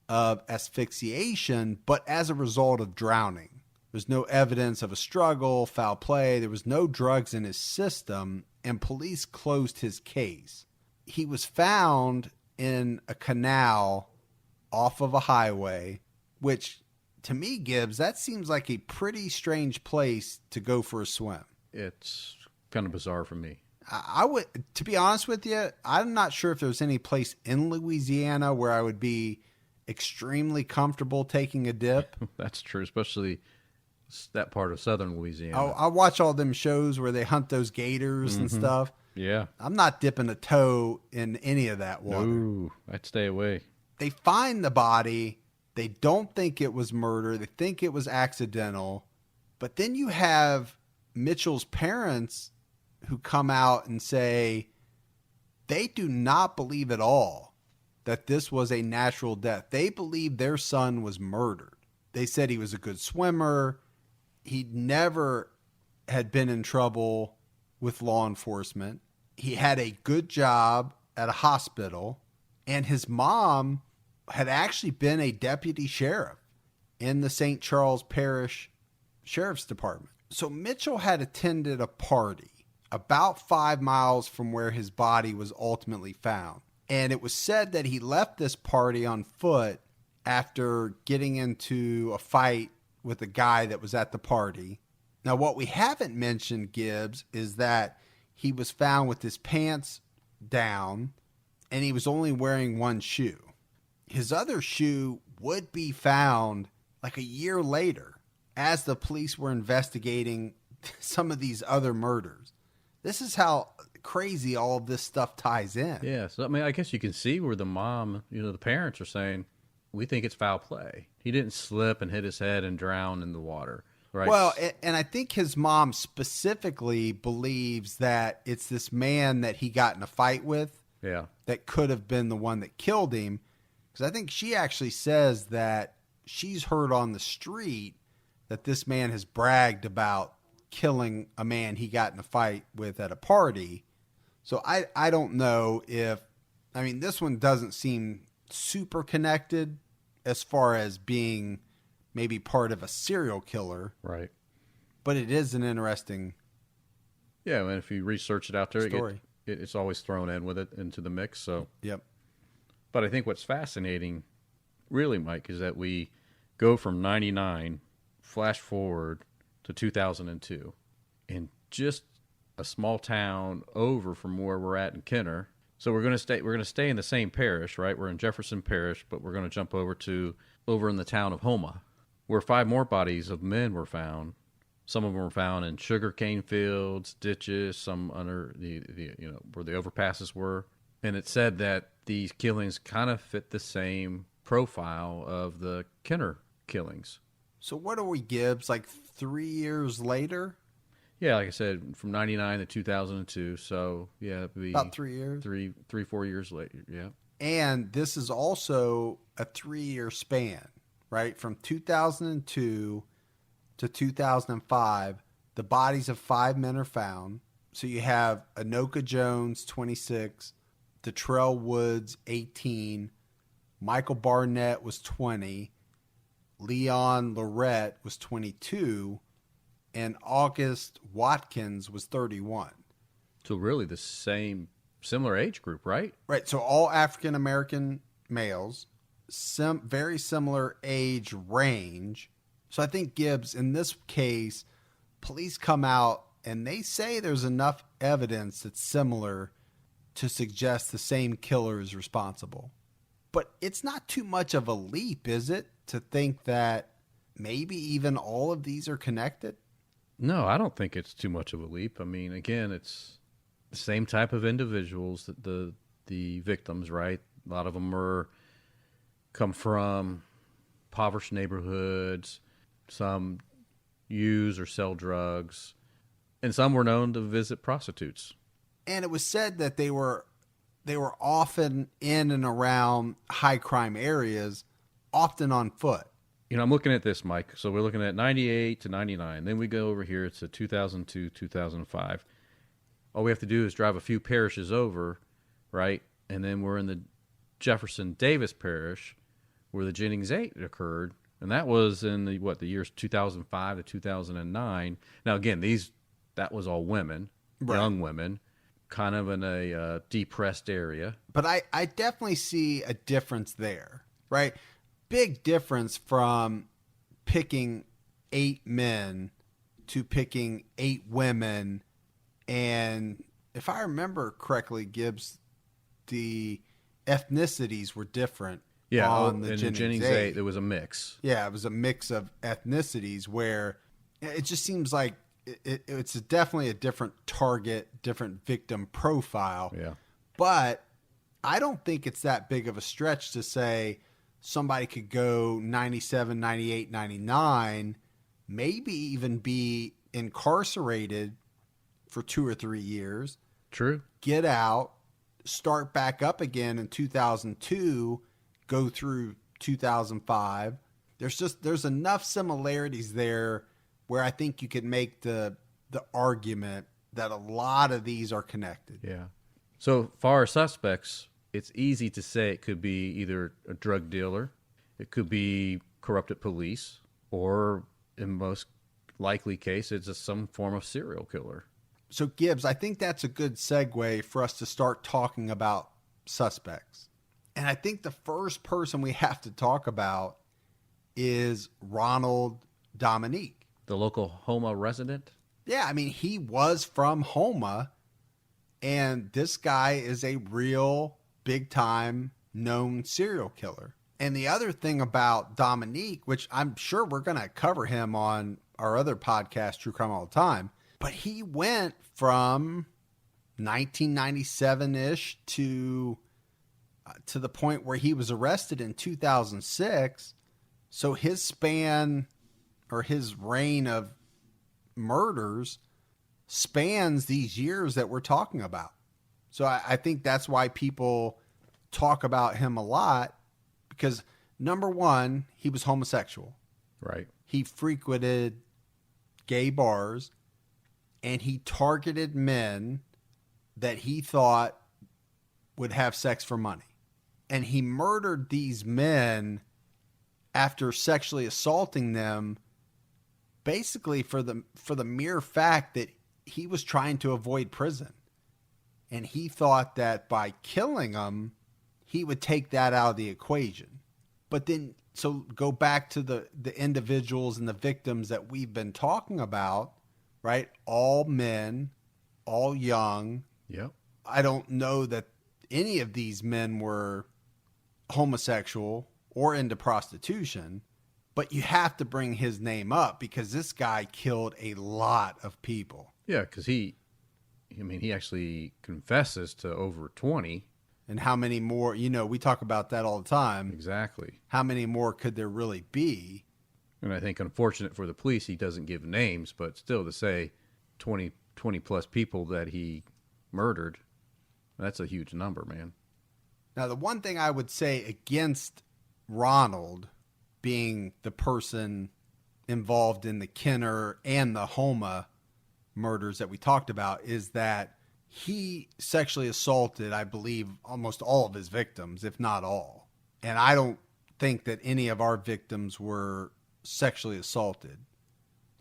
of asphyxiation, but as a result of drowning. There's no evidence of a struggle, foul play. There was no drugs in his system, and police closed his case. He was found in a canal off of a highway, which to me, Gibbs, that seems like a pretty strange place to go for a swim. It's kind of bizarre for me. I would, to be honest with you, I'm not sure if there's any place in Louisiana where I would be extremely comfortable taking a dip. That's true, especially that part of southern Louisiana. I watch all them shows where they hunt those gators and stuff. Yeah. I'm not dipping a toe in any of that water. Ooh, I'd stay away. They find the body. They don't think it was murder. They think it was accidental. But then you have Mitchell's parents who come out and say they do not believe at all that this was a natural death. They believe their son was murdered. They said he was a good swimmer. He never had been in trouble with law enforcement. He had a good job at a hospital, and his mom had actually been a deputy sheriff in the St. Charles Parish Sheriff's Department. So Mitchell had attended a party about 5 miles from where his body was ultimately found. And it was said that he left this party on foot after getting into a fight with a guy that was at the party. Now, what we haven't mentioned, Gibbs, is that he was found with his pants down and he was only wearing one shoe. His other shoe would be found like a year later as the police were investigating some of these other murders. This is how crazy all of this stuff ties in. Yeah, so I mean, I guess you can see where the mom, the parents are saying, we think it's foul play. He didn't slip and hit his head and drown in the water, right? Well, and I think his mom specifically believes that it's this man that he got in a fight with that could have been the one that killed him. Because I think she actually says that she's heard on the street that this man has bragged about killing a man he got in a fight with at a party. So I don't know if, I mean, this one doesn't seem super connected as far as being maybe part of a serial killer. Right. But it is an interesting Yeah, and if you research it out there, story. It's always thrown in with it into the mix. So, Yep. But I think what's fascinating, really, Mike, is that we go from 99, flash forward to 2002, in just a small town over from where we're at in Kenner. So we're going to stay in the same parish, right? We're in Jefferson Parish, but we're going to jump over in the town of Homa, where 5 more bodies of men were found. Some of them were found in sugarcane fields, ditches, some under the where the overpasses were. And it said that these killings kind of fit the same profile of the Kenner killings. So what are we, Gibbs, like 3 years later? Yeah, like I said, from 99 to 2002. So, yeah, it'd be About 3 years. 4 years later, yeah. And this is also a 3-year span, right? From 2002 to 2005, the bodies of 5 men are found. So you have Anoka Jones, 26, Detrell Woods, 18, Michael Barnett was 20, Leon Lorette was 22, and August Watkins was 31. So really the similar age group, right? Right, so all African-American males, very similar age range. So I think, Gibbs, in this case, police come out and they say there's enough evidence that's similar to suggest the same killer is responsible. But it's not too much of a leap, is it, to think that maybe even all of these are connected? No, I don't think it's too much of a leap. I mean, again, it's the same type of individuals that the victims, right? A lot of them come from impoverished neighborhoods. Some use or sell drugs, and some were known to visit prostitutes. And it was said that they were often in and around high crime areas, often on foot. I'm looking at this, Mike. So we're looking at 98 to 99. Then we go over here to 2002, 2005. All we have to do is drive a few parishes over, right? And then we're in the Jefferson Davis Parish where the Jennings 8 occurred. And that was in the years 2005 to 2009. Now, again, that was all women, right. Young women, kind of in a depressed area. But I definitely see a difference there, right? Big difference from picking 8 men to picking 8 women. And if I remember correctly, Gibbs, the ethnicities were different. Yeah, on the the Jennings 8, there was a mix. Yeah, it was a mix of ethnicities where it just seems like it's definitely a different target, different victim profile. Yeah. But I don't think it's that big of a stretch to say somebody could go 97, 98, 99, maybe even be incarcerated for 2 or 3 years, True. get out, start back up again in 2002, go through 2005. There's enough similarities there where I think you could make the argument that a lot of these are connected. Yeah. So far as suspects, it's easy to say it could be either a drug dealer, it could be corrupted police, or in most likely case, it's some form of serial killer. So Gibbs, I think that's a good segue for us to start talking about suspects. And I think the first person we have to talk about is Ronald Dominique. The local Homa resident? Yeah, I mean, he was from Homa, and this guy is a real big-time known serial killer. And the other thing about Dominique, which I'm sure we're going to cover him on our other podcast, True Crime All the Time, but he went from 1997-ish to the point where he was arrested in 2006. So his span, or his reign of murders, spans these years that we're talking about. So I think that's why people talk about him a lot, because number one, he was homosexual. Right. He frequented gay bars, and he targeted men that he thought would have sex for money. And he murdered these men after sexually assaulting them, basically for the mere fact that he was trying to avoid prison. And he thought that by killing them, he would take that out of the equation. But then, so go back to the individuals and the victims that we've been talking about, right? All men, all young. Yep. I don't know that any of these men were homosexual or into prostitution, but you have to bring his name up because this guy killed a lot of people. Yeah, because he actually confesses to over 20. And how many more, we talk about that all the time. Exactly. How many more could there really be? And I think unfortunate for the police, he doesn't give names, but still to say 20 plus people that he murdered, that's a huge number, man. Now, the one thing I would say against Ronald being the person involved in the Kenner and the Homa murders that we talked about is that he sexually assaulted, I believe, almost all of his victims, if not all. And I don't think that any of our victims were sexually assaulted.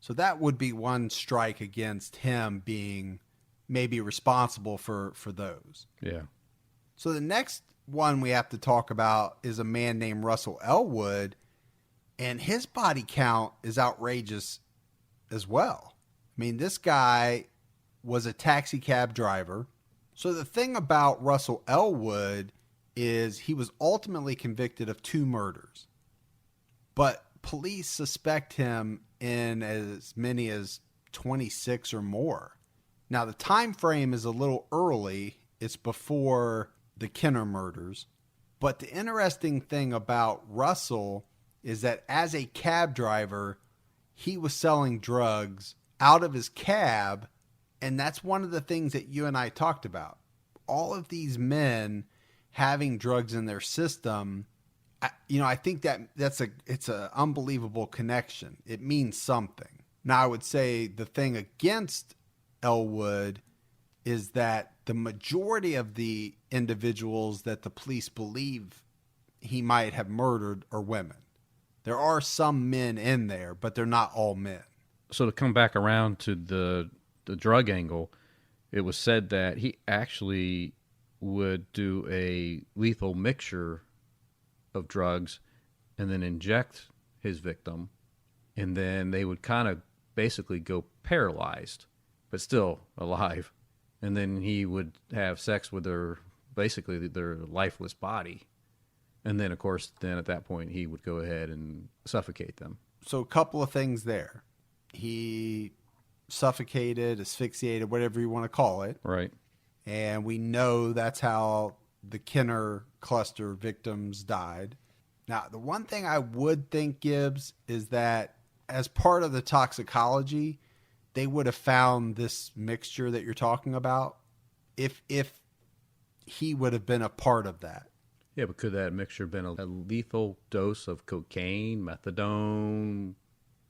So that would be one strike against him being maybe responsible for those. Yeah. So the next one we have to talk about is a man named Russell Elwood, and his body count is outrageous as well. I mean, this guy was a taxi cab driver. So the thing about Russell Elwood is he was ultimately convicted of 2 murders, but police suspect him in as many as 26 or more. Now, the time frame is a little early. It's before the Kenner murders. But the interesting thing about Russell is that as a cab driver, he was selling drugs out of his cab. And that's one of the things that you and I talked about. All of these men having drugs in their system, I think it's an unbelievable connection. It means something. Now, I would say the thing against Elwood is that the majority of the individuals that the police believe he might have murdered are women. There are some men in there, but they're not all men. So to come back around to the drug angle, it was said that he actually would do a lethal mixture of drugs and then inject his victim, and then they would kind of basically go paralyzed, but still alive. And then he would have sex with their lifeless body. And then, of course, at that point, he would go ahead and suffocate them. So a couple of things there. He suffocated, asphyxiated, whatever you want to call it. Right. And we know that's how the Kenner cluster victims died. Now, the one thing I would think, Gibbs, is that as part of the toxicology, they would have found this mixture that you're talking about if he would have been a part of that. Yeah, but could that mixture have been a lethal dose of cocaine, methadone?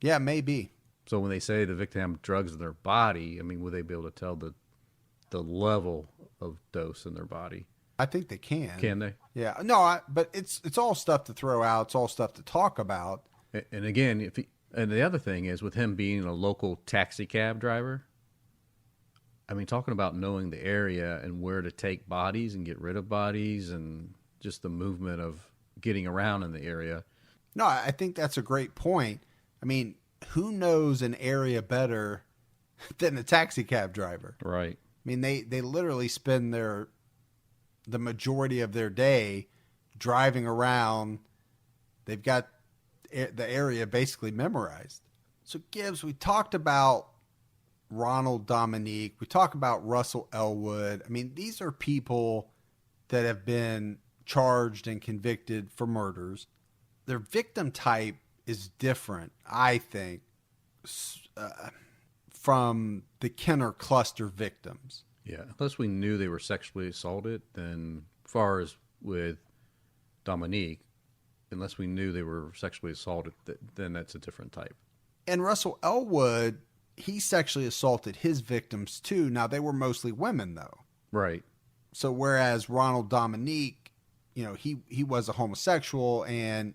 Yeah, maybe. So when they say the victim had drugs in their body, I mean, would they be able to tell the level of dose in their body? I think they can. Can they? Yeah. No, but it's all stuff to throw out. It's all stuff to talk about. And again, and the other thing is with him being a local taxi cab driver, I mean, talking about knowing the area and where to take bodies and get rid of bodies and just the movement of getting around in the area. No, I think that's a great point. I mean, who knows an area better than a taxi cab driver? Right. I mean, they literally spend the majority of their day driving around. They've got the area basically memorized. So, Gibbs, we talked about Ronald Dominique. We talk about Russell Elwood. I mean, these are people that have been charged and convicted for murders. Their victim type is different, I think, from the Kenner cluster victims. Yeah, unless we knew they were sexually assaulted, then far as with Dominique, unless we knew they were sexually assaulted, then that's a different type. And Russell Elwood, he sexually assaulted his victims too. Now, they were mostly women, though. Right. So whereas Ronald Dominique, you know, he was a homosexual and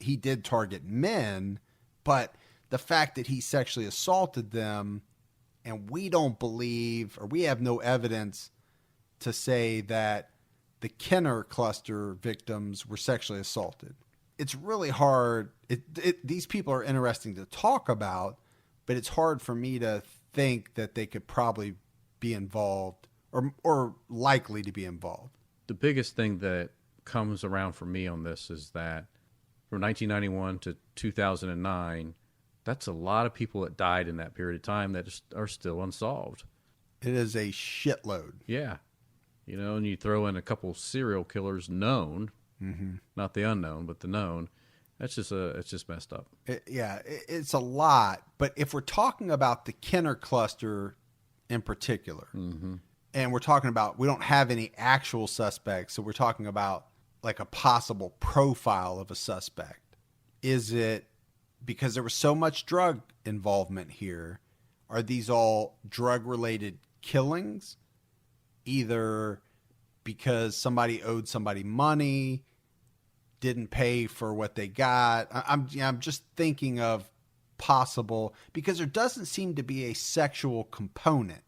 he did target men, but the fact that he sexually assaulted them, and we don't believe, or we have no evidence to say that the Kenner cluster victims were sexually assaulted. It's really hard. These people are interesting to talk about, but it's hard for me to think that they could probably be involved or likely to be involved. The biggest thing that comes around for me on this is that from 1991 to 2009, that's a lot of people that died in that period of time that are still unsolved. It is a shitload. Yeah. You know, and you throw in a couple serial killers known, not the unknown, but the known. It's just messed up. It's a lot. But if we're talking about the Kenner cluster in particular, and we're talking about, we don't have any actual suspects, so we're talking about like a possible profile of a suspect. Is it because there was so much drug involvement here? Are these all drug-related killings? Either because somebody owed somebody money, didn't pay for what they got. I'm just thinking of possible, because there doesn't seem to be a sexual component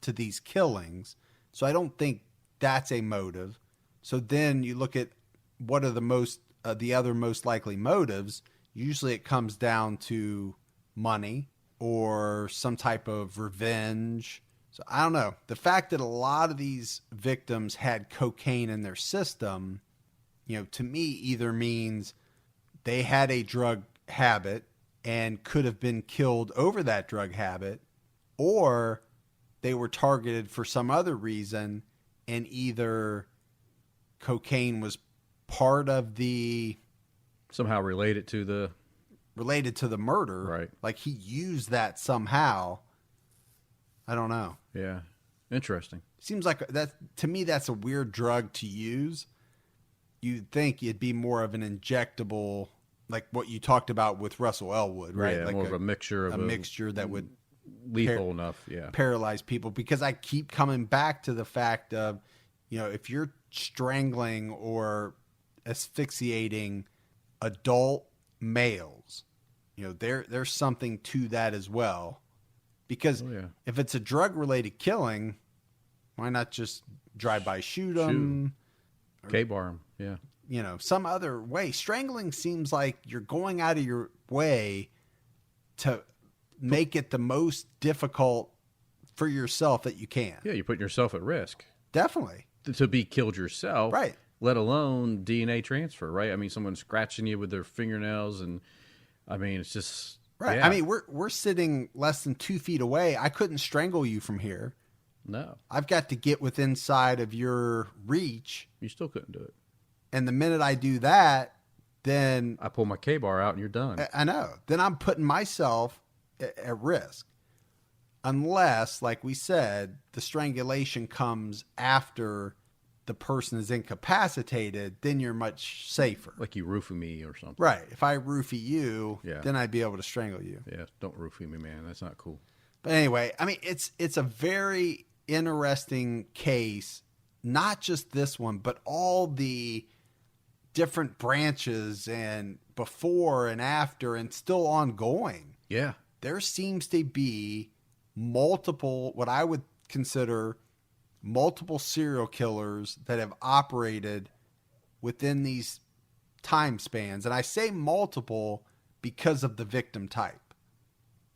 to these killings. So I don't think that's a motive. So then you look at what are the other most likely motives. Usually it comes down to money or some type of revenge. So I don't know. The fact that a lot of these victims had cocaine in their system, you know, to me either means they had a drug habit and could have been killed over that drug habit, or they were targeted for some other reason and either cocaine was part of the somehow related to the murder. Right. Like he used that somehow. I don't know. Yeah. Interesting. Seems like that to me, that's a weird drug to use. You'd think it'd be more of an injectable, like what you talked about with Russell Elwood, right? Yeah, like more of a mixture of a mixture that would lethal enough, yeah, paralyze people. Because I keep coming back to the fact of, you know, if you're strangling or asphyxiating adult males, you know, there's something to that as well. Because if it's a drug-related killing, why not just drive-by shoot them? K-bar them, yeah. You know, some other way. Strangling seems like you're going out of your way to make it the most difficult for yourself that you can. Yeah, you're putting yourself at risk. Definitely. To be killed yourself. Right. Let alone DNA transfer, right? I mean, someone scratching you with their fingernails, and I mean, it's just... Right. Yeah. I mean, we're sitting less than 2 feet away. I couldn't strangle you from here. No. I've got to get within side of your reach. You still couldn't do it. And the minute I do that, then I pull my K-bar out and you're done. I know. Then I'm putting myself at risk. Unless, like we said, the strangulation comes after the person is incapacitated, then you're much safer. Like you roofing me or something. Right. If I roofie you, Yeah. then I'd be able to strangle you. Yeah, don't roofie me, man. That's not cool. But anyway, I mean, it's a very interesting case, not just this one, but all the different branches and before and after and still ongoing. Yeah. There seems to be multiple, what I would consider multiple serial killers that have operated within these time spans. And I say multiple because of the victim type,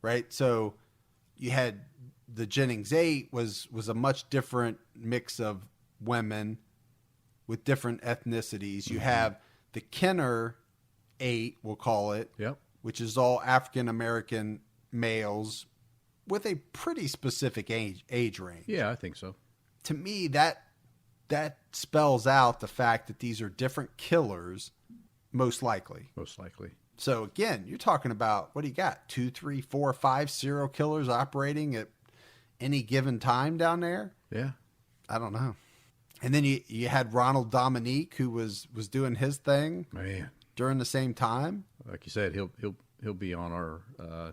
right? So you had the Jennings 8 was a much different mix of women with different ethnicities. You have the Kenner 8, we'll call it, Yep. which is all African American males with a pretty specific age range. Yeah, I think so. To me, that spells out the fact that these are different killers, most likely. Most likely. So again, you're talking about, what do you got? 2, 3, 4, 5 serial killers operating at any given time down there? Yeah. I don't know. And then you had Ronald Dominique, who was doing his thing Man. during the same time. Like you said, he'll be on our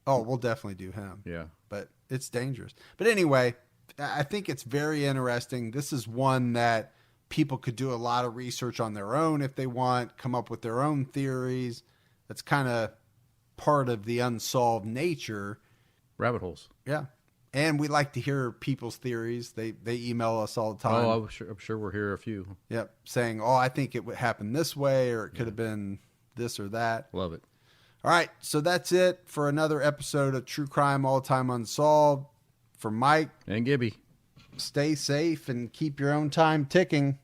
Oh, we'll definitely do him. yeah. But it's dangerous. But anyway, I think it's very interesting. This is one that people could do a lot of research on their own if they want, come up with their own theories. That's kind of part of the unsolved nature. Rabbit holes. Yeah. And we like to hear people's theories. They email us all the time. Oh, I'm sure we'll hear a few. Yep. Saying, oh, I think it would happen this way, or it could have been this or that. Love it. All right. So that's it for another episode of True Crime All Time Unsolved. For Mike And Gibby. stay safe and keep your own time ticking.